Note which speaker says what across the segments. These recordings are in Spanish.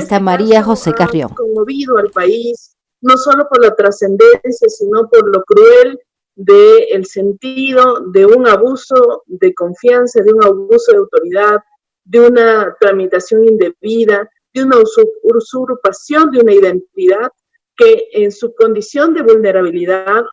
Speaker 1: periodista María José Carrión.
Speaker 2: Ha conmovido al país, no solo por la trascendencia, sino por lo cruel del sentido de un abuso de confianza, de un abuso de autoridad, de una tramitación indebida, de una usurpación de una identidad que en su condición de vulnerabilidad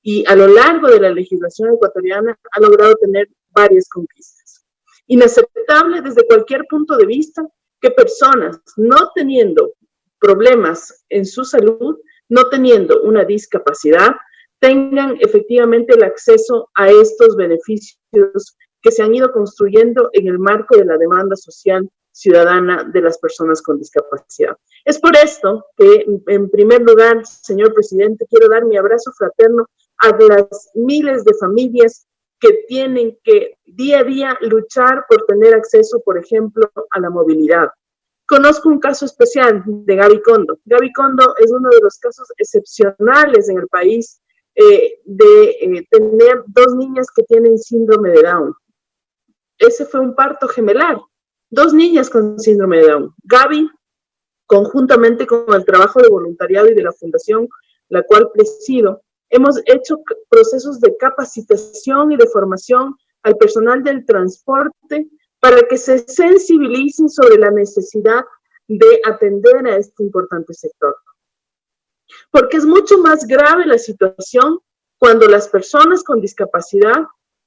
Speaker 2: y a lo largo de la legislación ecuatoriana ha logrado tener varias conquistas. Inaceptable desde cualquier punto de vista que personas no teniendo problemas en su salud, no teniendo una discapacidad, tengan efectivamente el acceso a estos beneficios que se han ido construyendo en el marco de la demanda social ciudadana de las personas con discapacidad. Es por esto que, en primer lugar, señor presidente, quiero dar mi abrazo fraterno a las miles de familias que tienen que día a día luchar por tener acceso, por ejemplo, a la movilidad. Conozco un caso especial de Gaby Kondo. Gaby Kondo es uno de los casos excepcionales en el país de tener 2 niñas que tienen síndrome de Down. Ese fue un parto gemelar. 2 niñas con síndrome de Down. Gaby, conjuntamente con el trabajo de voluntariado y de la fundación, la cual presido, hemos hecho procesos de capacitación y de formación al personal del transporte para que se sensibilicen sobre la necesidad de atender a este importante sector. Porque es mucho más grave la situación cuando las personas con discapacidad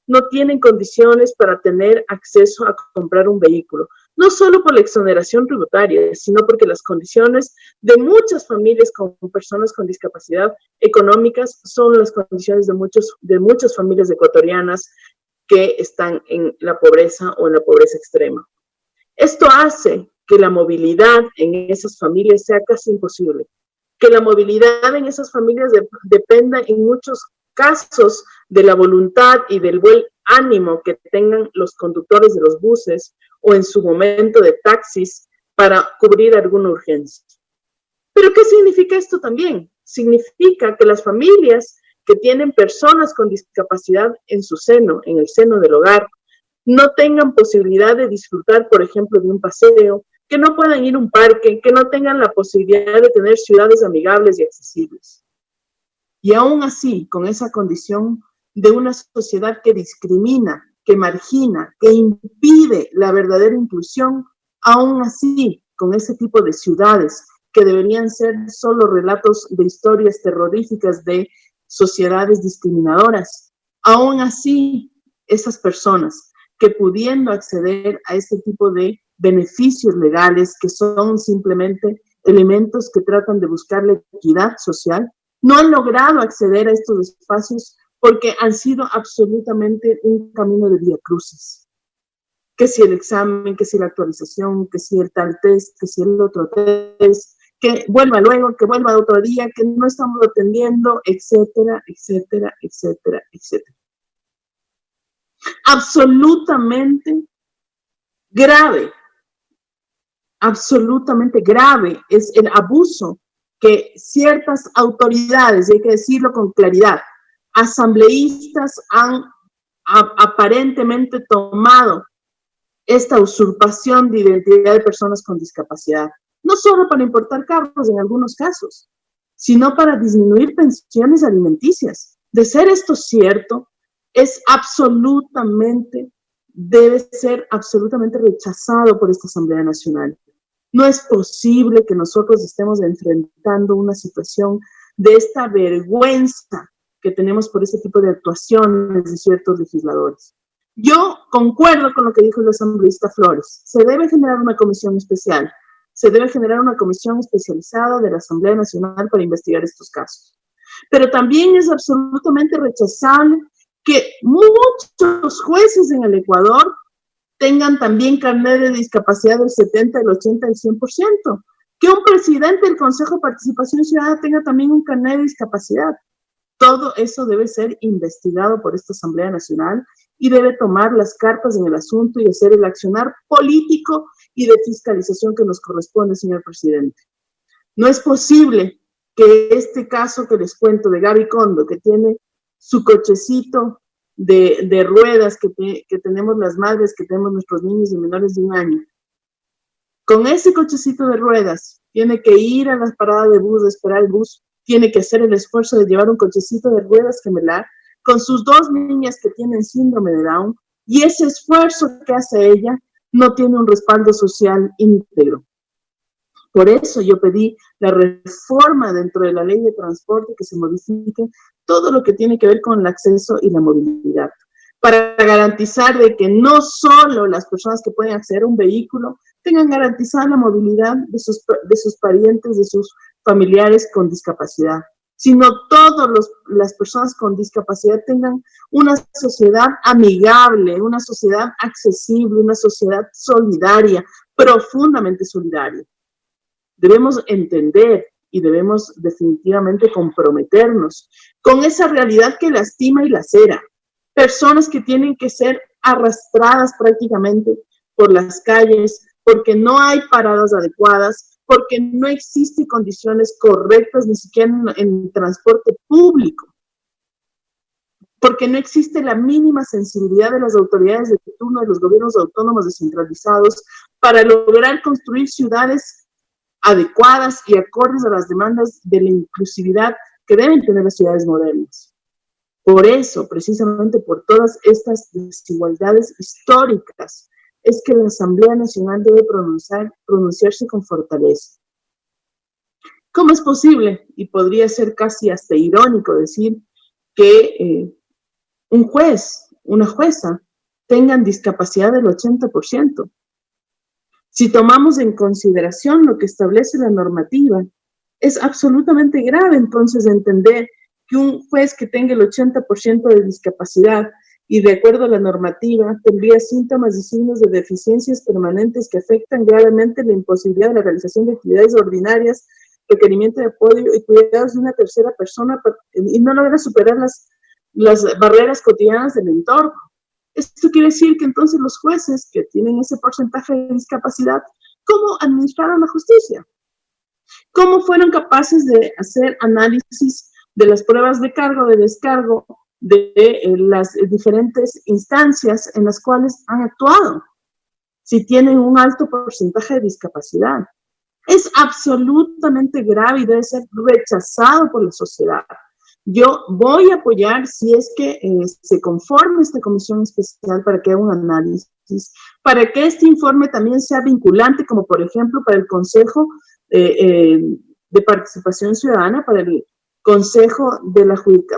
Speaker 2: no tienen condiciones para tener acceso a comprar un vehículo. No solo por la exoneración tributaria, sino porque las condiciones de muchas familias con personas con discapacidad económicas son las condiciones de muchas familias ecuatorianas que están en la pobreza o en la pobreza extrema. Esto hace que la movilidad en esas familias sea casi imposible, que la movilidad en esas familias dependa en muchos casos de la voluntad y del buen ánimo que tengan los conductores de los buses o en su momento de taxis para cubrir alguna urgencia. ¿Pero qué significa esto también? Significa que las familias que tienen personas con discapacidad en su seno, en el seno del hogar, no tengan posibilidad de disfrutar, por ejemplo, de un paseo, que no puedan ir a un parque, que no tengan la posibilidad de tener ciudades amigables y accesibles. Y aún así, con esa condición de una sociedad que discrimina, que margina, que impide la verdadera inclusión, aún así, con ese tipo de ciudades que deberían ser solo relatos de historias terroríficas de sociedades discriminadoras, aún así, esas personas que pudiendo acceder a este tipo de beneficios legales, que son simplemente elementos que tratan de buscar la equidad social, no han logrado acceder a estos espacios porque han sido absolutamente un camino de viacrucis. Que si el examen, que si la actualización, que si el tal test, que si el otro test, que vuelva luego, que vuelva otro día, que no estamos atendiendo, etcétera, etcétera, etcétera, etcétera. Absolutamente grave es el abuso que ciertas autoridades, y hay que decirlo con claridad, asambleístas han aparentemente tomado esta usurpación de identidad de personas con discapacidad, no solo para importar cargos en algunos casos, sino para disminuir pensiones alimenticias. De ser esto cierto, debe ser absolutamente rechazado por esta Asamblea Nacional. No es posible que nosotros estemos enfrentando una situación de esta vergüenza que tenemos por este tipo de actuaciones de ciertos legisladores. Yo concuerdo con lo que dijo el asambleísta Flores. Se debe generar una comisión especial, se debe generar una comisión especializada de la Asamblea Nacional para investigar estos casos. Pero también es absolutamente rechazable que muchos jueces en el Ecuador tengan también carnet de discapacidad del 70, del 80, del 100%. Que un presidente del Consejo de Participación Ciudadana tenga también un carnet de discapacidad. Todo eso debe ser investigado por esta Asamblea Nacional y debe tomar las cartas en el asunto y hacer el accionar político y de fiscalización que nos corresponde, señor presidente. No es posible que este caso que les cuento de Gaby Kondo, que tiene su cochecito de ruedas que tenemos las madres, que tenemos nuestros niños de menores de 1 año, Con ese cochecito de ruedas, tiene que ir a la parada de bus, de esperar el bus, tiene que hacer el esfuerzo de llevar un cochecito de ruedas gemelar, con sus 2 niñas que tienen síndrome de Down, y ese esfuerzo que hace ella no tiene un respaldo social íntegro. Por eso yo pedí la reforma dentro de la ley de transporte, que se modifique todo lo que tiene que ver con el acceso y la movilidad, para garantizar de que no solo las personas que pueden acceder a un vehículo tengan garantizada la movilidad de sus parientes, de sus familiares con discapacidad, sino todas las personas con discapacidad tengan una sociedad amigable, una sociedad accesible, una sociedad solidaria, profundamente solidaria. Debemos entender y debemos definitivamente comprometernos con esa realidad que lastima y lacera. Personas que tienen que ser arrastradas prácticamente por las calles porque no hay paradas adecuadas, porque no existen condiciones correctas ni siquiera en transporte público, porque no existe la mínima sensibilidad de las autoridades de turno de los gobiernos autónomos descentralizados para lograr construir ciudades adecuadas y acordes a las demandas de la inclusividad que deben tener las ciudades modernas. Por eso, precisamente por todas estas desigualdades históricas, es que la Asamblea Nacional debe pronunciarse con fortaleza. ¿Cómo es posible? Y podría ser casi hasta irónico decir que un juez, una jueza, tengan discapacidad del 80%. Si tomamos en consideración lo que establece la normativa, es absolutamente grave entonces entender que un juez que tenga el 80% de discapacidad y de acuerdo a la normativa tendría síntomas y signos de deficiencias permanentes que afectan gravemente la imposibilidad de la realización de actividades ordinarias, requerimiento de apoyo y cuidados de una tercera persona y no logra superar las barreras cotidianas del entorno. Esto quiere decir que entonces los jueces que tienen ese porcentaje de discapacidad, ¿cómo administraron la justicia? ¿Cómo fueron capaces de hacer análisis de las pruebas de cargo, de descargo, de las diferentes instancias en las cuales han actuado, si tienen un alto porcentaje de discapacidad? Es absolutamente grave y debe ser rechazado por la sociedad. Yo voy a apoyar si es que se conforme esta comisión especial para que haga un análisis, para que este informe también sea vinculante, como por ejemplo para el Consejo de Participación Ciudadana, para el Consejo de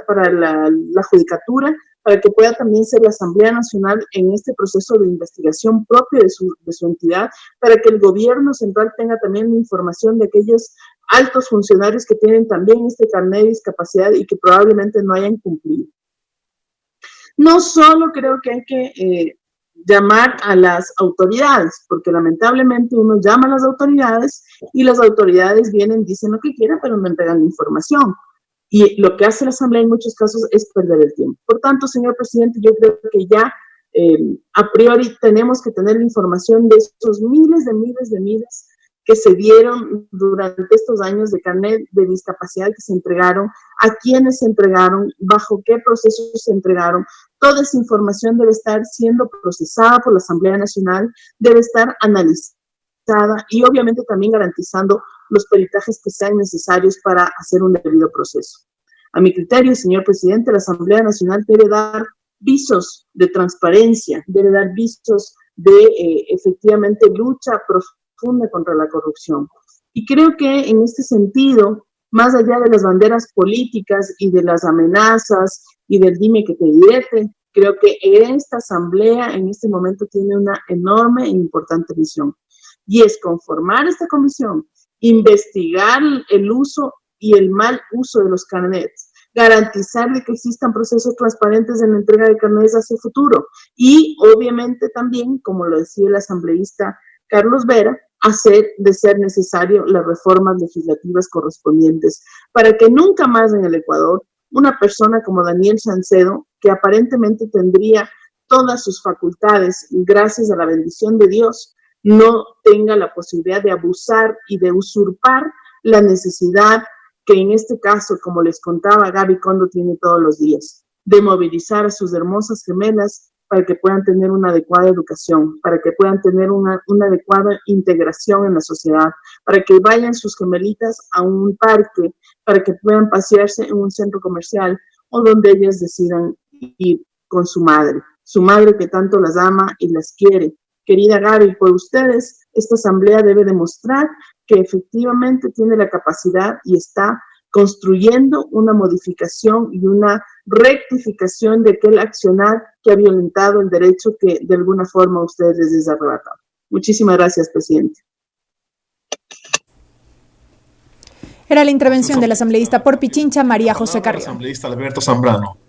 Speaker 2: para la Judicatura, para que pueda también ser la Asamblea Nacional en este proceso de investigación propio de su entidad, para que el gobierno central tenga también información de aquellos altos funcionarios que tienen también este carnet de discapacidad y que probablemente no hayan cumplido. No solo creo que hay que llamar a las autoridades, porque lamentablemente uno llama a las autoridades y las autoridades vienen, dicen lo que quieran, pero no entregan la información. Y lo que hace la Asamblea en muchos casos es perder el tiempo. Por tanto, señor presidente, yo creo que ya a priori tenemos que tener la información de estos miles que se dieron durante estos años de carnet de discapacidad que se entregaron, a quiénes se entregaron, bajo qué procesos se entregaron. Toda esa información debe estar siendo procesada por la Asamblea Nacional, debe estar analizada y obviamente también garantizando los peritajes que sean necesarios para hacer un debido proceso. A mi criterio, señor presidente, la Asamblea Nacional debe dar visos de transparencia, debe dar visos de efectivamente lucha profunda contra la corrupción. Y creo que en este sentido, más allá de las banderas políticas y de las amenazas y del dime que te direte, creo que esta Asamblea en este momento tiene una enorme e importante misión. Y es conformar esta comisión, investigar el uso y el mal uso de los carnets, garantizar de que existan procesos transparentes en la entrega de carnets hacia el futuro y obviamente también, como lo decía el asambleísta Carlos Vera, hacer de ser necesario las reformas legislativas correspondientes para que nunca más en el Ecuador una persona como Daniel Salcedo, que aparentemente tendría todas sus facultades gracias a la bendición de Dios, no tenga la posibilidad de abusar y de usurpar la necesidad que en este caso, como les contaba, Gaby Condo tiene todos los días, de movilizar a sus hermosas gemelas para que puedan tener una adecuada educación, para que puedan tener una adecuada integración en la sociedad, para que vayan sus gemelitas a un parque, para que puedan pasearse en un centro comercial o donde ellas decidan ir con su madre que tanto las ama y las quiere. Querida Gaby, por ustedes, esta asamblea debe demostrar que efectivamente tiene la capacidad y está construyendo una modificación y una rectificación de aquel accionar que ha violentado el derecho que de alguna forma ustedes les arrebataron. Muchísimas gracias, presidente.
Speaker 1: Era la intervención del asambleísta por Pichincha, María José Carrión.
Speaker 3: Asambleísta Alberto Zambrano.